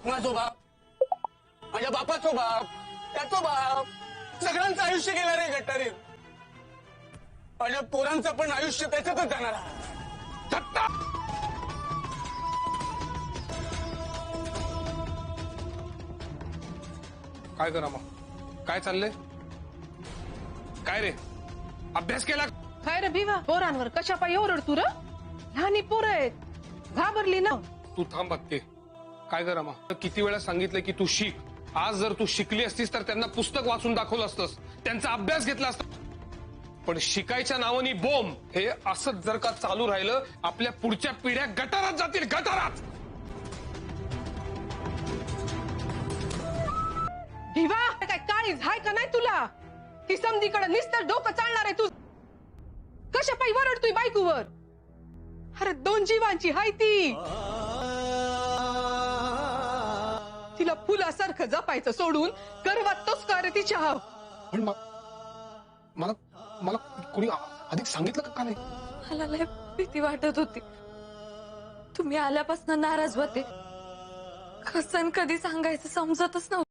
माझो बाप, माझ्या बापाचो बाप, त्याचो बाप, सगळ्यांचं आयुष्य गेलं रे गटारीत. माझ्या पोरांचं पण आयुष्य त्याच्यातच जाणार आहे. दत्ता! काय करा मग? काय चाललंय? काय रे, अभ्यास केला? काय रे भिवा, पोरांवर कशा पायी ओरडतू र? लहानी पोरं आहेत, घाबरली ना. तू थांब बघते. काय करा मग? किती वेळा सांगितलं की तू शिक. आज जर तू शिकली असतीस तर त्यांना पुस्तक वाचून दाखवलं असतंस, त्यांचा अभ्यास घेतला असता. पण शिकायच्या नावाने बोंब, हे असंच जर का चालू राहिलं, आपल्या पुढच्या पिढ्या गटारात जातील, गटारात. भिवा, काय काळीज हाय का नाही तुला? ती समधीकडे नुसतं डोकं चालणार आहे तू. कशा पायी वरडतोय बायकोवर? अरे 2 जीवांची हाय ती. तिला फुलासारखं जपायचं सोडून गर्वात तोच का रे तिच्या हाव? पण मला मला कोणी अधिक सांगितलं का नाही? मला लय भीती वाटत होती. तुम्ही आल्यापासून नाराज होते. कसं कधी सांगायचं समजतच नव्हतं.